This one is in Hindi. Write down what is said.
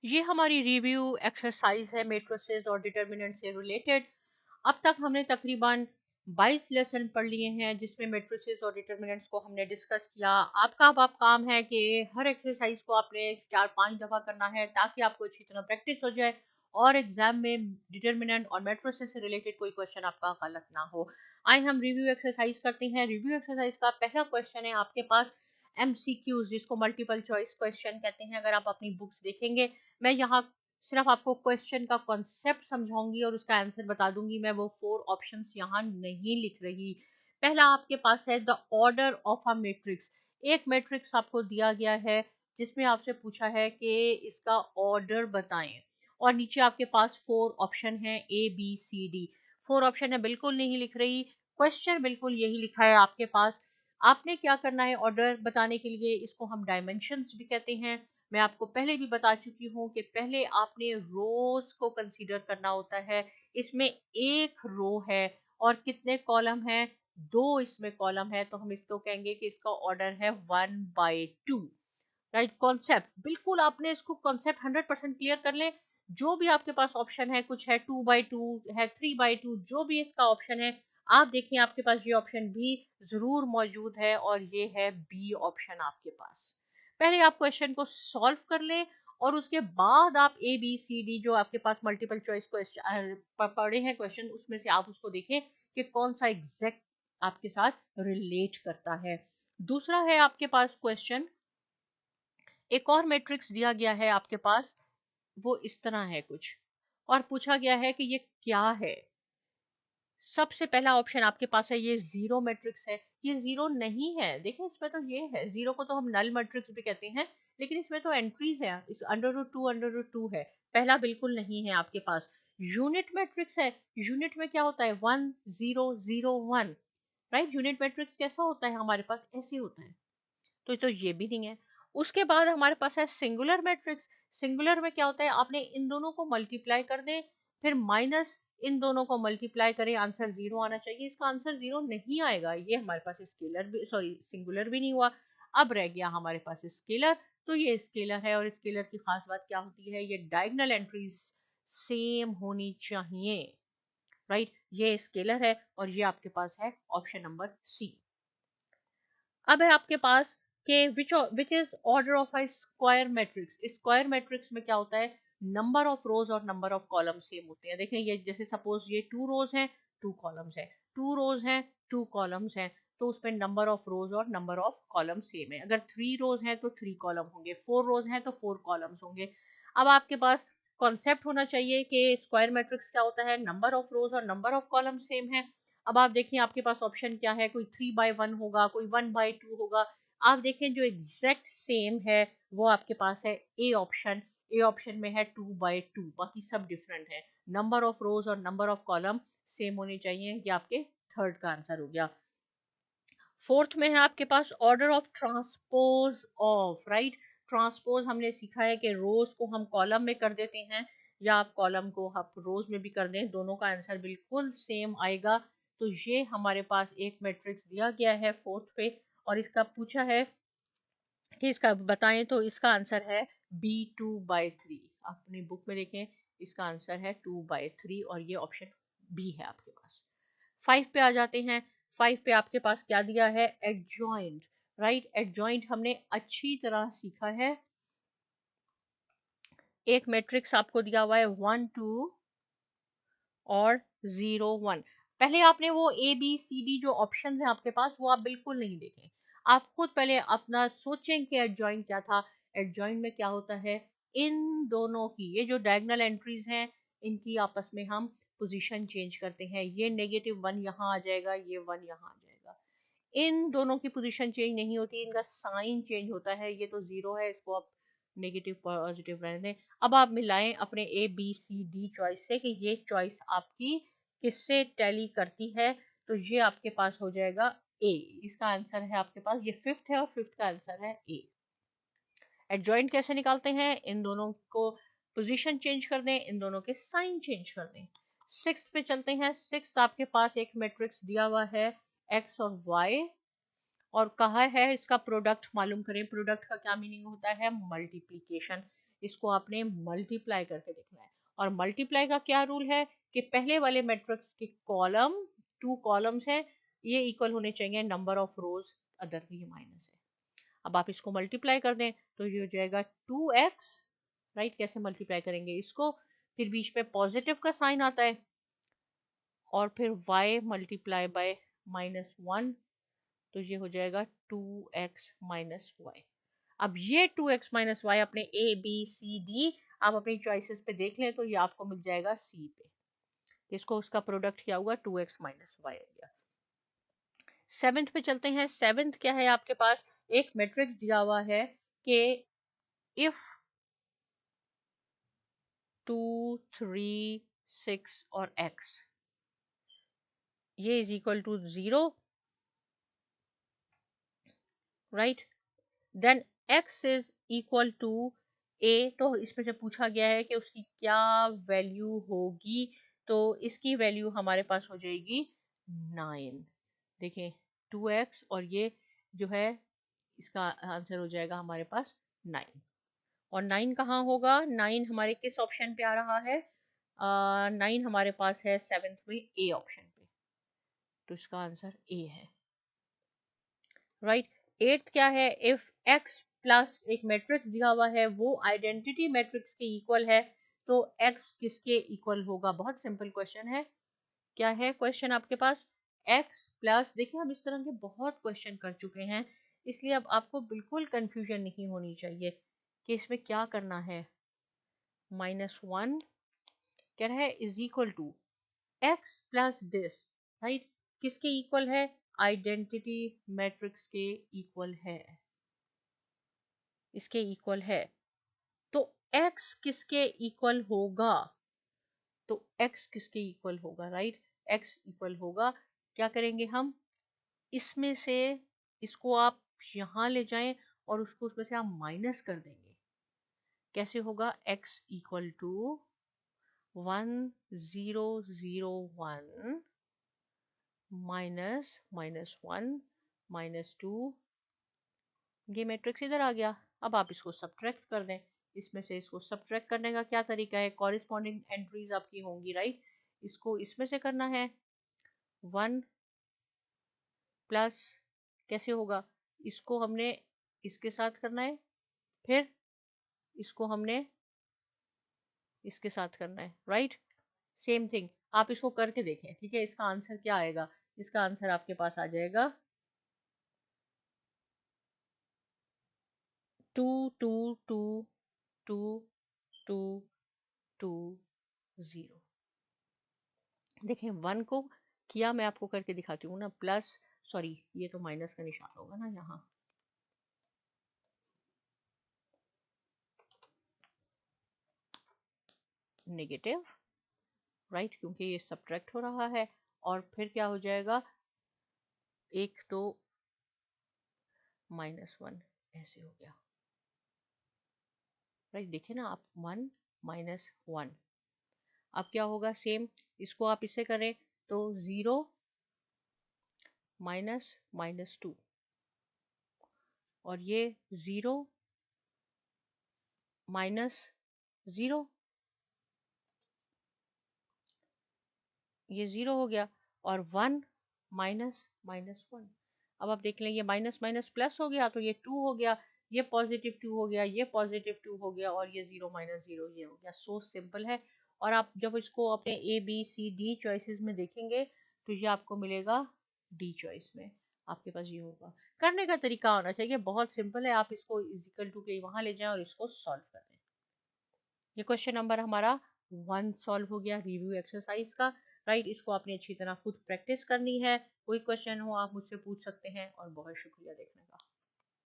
ये हमारी रिव्यू एक्सरसाइज है मैट्रिसेस और डिटर्मिनेंट से रिलेटेड। अब तक हमने तकरीबन 22 लेसन पढ़ लिए हैं जिसमें मैट्रिसेस और डिटर्मिनेंट्स को हमने डिस्कस किया। आपका अब काम है कि हर एक्सरसाइज को आपने 4-5 दफ़ा करना है ताकि आपको अच्छी तरह प्रैक्टिस हो जाए और एग्जाम में डिटर्मिनेंट और मैट्रिसेस से रिलेटेड कोई क्वेश्चन आपका गलत ना हो। आइए हम रिव्यू एक्सरसाइज करते हैं। रिव्यू एक्सरसाइज का पहला क्वेश्चन है आपके पास MCQs, जिसको मल्टीपल चॉइस क्वेश्चन कहते हैं। अगर आप अपनी बुक्स देखेंगे, मैं यहाँ सिर्फ आपको क्वेश्चन का कॉन्सेप्ट समझाऊंगी और उसका आंसर बता दूंगी। मैं वो 4 ऑप्शंस यहाँ नहीं लिख रही। पहला आपके पास है the order of a matrix. एक मैट्रिक्स आपको दिया गया है जिसमें आपसे पूछा है कि इसका ऑर्डर बताएं और नीचे आपके पास 4 ऑप्शन है ABCD। 4 ऑप्शन है, बिल्कुल नहीं लिख रही, क्वेश्चन बिल्कुल यही लिखा है आपके पास। आपने क्या करना है ऑर्डर बताने के लिए, इसको हम डायमेंशंस भी कहते हैं। मैं आपको पहले भी बता चुकी हूँ कि पहले आपने रोज को कंसीडर करना होता है। इसमें एक रो है और कितने कॉलम है, 2 इसमें कॉलम है, तो हम इसको कहेंगे कि इसका ऑर्डर है 1/2। राइट, कॉन्सेप्ट बिल्कुल आपने इसको कॉन्सेप्ट 100% क्लियर कर ले। जो भी आपके पास ऑप्शन है, कुछ है 2/2 है, 3/2, जो भी इसका ऑप्शन है, आप देखिए आपके पास ये ऑप्शन भी जरूर मौजूद है और ये है बी ऑप्शन आपके पास। पहले आप क्वेश्चन को सॉल्व कर ले और उसके बाद आप ABCD जो आपके पास मल्टीपल चॉइस क्वेश्चन पढ़े हैं क्वेश्चन, उसमें से आप उसको देखें कि कौन सा एग्जैक्ट आपके साथ रिलेट करता है। दूसरा है आपके पास क्वेश्चन, एक और मैट्रिक्स दिया गया है आपके पास, वो इस तरह है कुछ, और पूछा गया है कि ये क्या है। सबसे पहला ऑप्शन आपके पास है ये जीरो मैट्रिक्स है। ये जीरो नहीं है, देखिए इसमें तो ये है, जीरो को तो हम नल मैट्रिक्स भी कहते हैं, लेकिन इसमें तो एंट्रीज है, इस √2 है। पहला बिल्कुल नहीं है आपके पास। यूनिट मैट्रिक्स है, यूनिट में क्या होता है 1 0 0 1। राइट, यूनिट मैट्रिक्स कैसा होता है हमारे पास, ऐसे होता है, तो ये भी नहीं है। उसके बाद हमारे पास है सिंगुलर मैट्रिक्स। सिंगुलर में क्या होता है, आपने इन दोनों को मल्टीप्लाई कर दे, फिर माइनस इन दोनों को मल्टीप्लाई करें, आंसर 0 आना चाहिए। इसका आंसर 0 नहीं आएगा, ये हमारे पास स्केलर भी, सॉरी सिंगुलर भी नहीं हुआ। अब रह गया हमारे पास स्केलर, तो ये स्केलर है और स्केलर की खास बात क्या होती है, ये डायगोनल एंट्रीज सेम होनी चाहिए। राइट, ये स्केलर है और ये आपके पास है ऑप्शन नंबर सी। अब है आपके पास के which is order of a square matrix. Square matrix में क्या होता है, नंबर ऑफ रोज और नंबर ऑफ कॉलम सेम होते हैं। देखें ये जैसे सपोज ये 2 रोज हैं 2 कॉलम्स हैं, 2 रोज हैं 2 कॉलम्स हैं, तो उसमें नंबर ऑफ रोज और नंबर ऑफ कॉलम सेम है। अगर 3 रोज हैं तो 3 कॉलम होंगे, 4 रोज हैं तो 4 कॉलम्स होंगे। अब आपके पास कॉन्सेप्ट होना चाहिए कि स्क्वायर मैट्रिक्स क्या होता है, नंबर ऑफ रोज और नंबर ऑफ कॉलम सेम है। अब आप देखिए आपके पास ऑप्शन क्या है, कोई 3/1 होगा, कोई 1/2 होगा। आप देखें जो एग्जैक्ट सेम है वो आपके पास है ए ऑप्शन। ए ऑप्शन में है 2/2, बाकी सब डिफरेंट है। नंबर ऑफ रोज और नंबर ऑफ कॉलम सेम होने चाहिए। ये आपके थर्ड का आंसर हो गया। फोर्थ में है आपके पास order of transpose of. Right, transpose हमने सीखा है कि रोज को हम कॉलम में कर देते हैं या आप कॉलम को आप रोज में भी कर दें, दोनों का आंसर बिल्कुल सेम आएगा। तो ये हमारे पास एक मैट्रिक्स दिया गया है फोर्थ पे और इसका पूछा है कि इसका बताएं, तो इसका आंसर है B2/3। अपनी बुक में देखें, इसका आंसर है 2/3 और ये ऑप्शन बी है आपके पास। 5 पे आ जाते हैं। 5 पे आपके पास क्या दिया है, एडजॉइंट। राइट, एडजॉइंट हमने अच्छी तरह सीखा है। एक मैट्रिक्स आपको दिया हुआ है 1 2 और 0 1। पहले आपने वो ABCD जो ऑप्शंस हैं आपके पास, वो आप बिल्कुल नहीं देखें। आप खुद पहले अपना सोचें कि एडजॉइंट क्या था। एडजॉइंट में क्या होता है, इन दोनों की ये जो डायगोनल एंट्रीज हैं, इनकी आपस में हम पोजीशन चेंज करते हैं। ये -1 यहाँ आ जाएगा, ये 1 यहाँ आ जाएगा। इन दोनों की पोजीशन चेंज नहीं होती, इनका साइन चेंज होता है। ये तो 0 है, इसको आप नेगेटिव पॉजिटिव रहने दें। अब आप मिलाएं अपने ABCD चॉइस से कि ये चॉइस आपकी किससे टैली करती है, तो ये आपके पास हो जाएगा A। इसका आंसर है आपके पास, ये फिफ्थ है और फिफ्थ का आंसर है A। एडजॉइंट कैसे निकालते हैं, इन दोनों को पोजीशन चेंज कर दें, इन दोनों के साइन चेंज कर दें। सिक्स्थ पे चलते हैं। सिक्स्थ आपके पास एक मैट्रिक्स दिया हुआ है X और Y और कहा है इसका प्रोडक्ट मालूम करें। प्रोडक्ट का क्या मीनिंग होता है, मल्टीप्लीकेशन। इसको आपने मल्टीप्लाई करके देखना है। और मल्टीप्लाई का क्या रूल है कि पहले वाले मैट्रिक्स के कॉलम, 2 कॉलम्स है, ये इक्वल होने चाहिए नंबर ऑफ रोज, अदर ये माइनस है। अब आप इसको मल्टीप्लाई कर दें तो ये हो जाएगा 2x, राइट। कैसे मल्टीप्लाई करेंगे इसको, फिर बीच में पॉजिटिव का साइन आता है और फिर y मल्टीप्लाई बाय -1, तो ये हो जाएगा 2x माइनस वाई। अब ये 2x माइनस वाई अपने ए बी सी डी आप अपनी चॉइसेस पे देख लें तो ये आपको मिल जाएगा सी पे। इसको उसका प्रोडक्ट क्या हुआ, 2x माइनस वाई हो गया। सेवेंथ पे चलते हैं। सेवेंथ क्या है आपके पास, एक मैट्रिक्स दिया हुआ है कि इफ 2 3 6 और x ये is equal to 0, right, then x is equal to a। तो इसमें से पूछा गया है कि उसकी क्या वैल्यू होगी, तो इसकी वैल्यू हमारे पास हो जाएगी 9। देखें 2x और ये जो है इसका आंसर हो जाएगा हमारे पास 9। और 9 कहाँ होगा, 9 हमारे किस ऑप्शन पे आ रहा है, 9 हमारे पास है सेवेंथ में ए ऑप्शन पे, तो इसका आंसर ए है, राइट। एट्थ क्या है, इफ x प्लस एक मैट्रिक्स दिया हुआ है वो आइडेंटिटी मैट्रिक्स के इक्वल है, तो x किसके इक्वल होगा। बहुत सिंपल क्वेश्चन है। क्या है क्वेश्चन आपके पास, x प्लस, देखिए हम इस तरह के बहुत क्वेश्चन कर चुके हैं, इसलिए अब आपको बिल्कुल कंफ्यूजन नहीं होनी चाहिए कि इसमें क्या करना है। -1 कह रहा है is equal to x plus this, right, किसके इक्वल है, आइडेंटिटी मैट्रिक्स के इक्वल है, इसके इक्वल है। तो x किसके इक्वल होगा, तो x किसके इक्वल होगा, राइट, x इक्वल होगा, क्या करेंगे हम, इसमें से इसको आप यहां ले जाएं और उसको उसमें से आप माइनस कर देंगे। कैसे होगा, x इक्वल टू 1001 माइनस -1 -2, ये मैट्रिक्स इधर आ गया। अब आप इसको सब्ट्रैक्ट कर दें, इसमें से इसको सब्ट्रैक्ट करने का क्या तरीका है, कॉरिस्पॉन्डिंग एंट्रीज आपकी होंगी, राइट। इसको इसमें से करना है, 1 प्लस, कैसे होगा, इसको हमने इसके साथ करना है, फिर इसको हमने इसके साथ करना है, राइट। सेम थिंग आप इसको करके देखें, ठीक है। इसका आंसर क्या आएगा, इसका आंसर आपके पास आ जाएगा 2 2 2 2 2 2 0। देखें 1 को किया, मैं आपको करके दिखाती हूँ ना, प्लस, सॉरी ये तो माइनस का निशान होगा ना यहाँ, नेगेटिव, राइट, क्योंकि ये सब्ट्रैक्ट हो रहा है। और फिर क्या हो जाएगा, एक तो -1 ऐसे हो गया, राइट। देखिए ना आप, 1 -1, अब क्या होगा, सेम इसको आप इससे करें तो 0 -2, और ये 0 -0, ये 0 हो गया, और 1 -1। अब आप देख लें, ये माइनस माइनस प्लस हो गया तो ये 2 हो गया, ये +2 हो गया, ये +2 हो गया, और ये 0 -0 ये हो गया। सो सिंपल है। और आप जब इसको अपने A B C D choices में देखेंगे तो ये आपको मिलेगा डी चॉइस में, आपके पास ये होगा। करने का तरीका होना चाहिए, बहुत सिंपल है। आप इसको इजिकल टू के वहां ले जाएं और इसको सॉल्व कर दें। ये क्वेश्चन नंबर हमारा 1 सॉल्व हो गया रिव्यू एक्सरसाइज का, राइट। इसको आपने अच्छी तरह खुद प्रैक्टिस करनी है। कोई क्वेश्चन हो आप मुझसे पूछ सकते हैं, और बहुत शुक्रिया देखने का।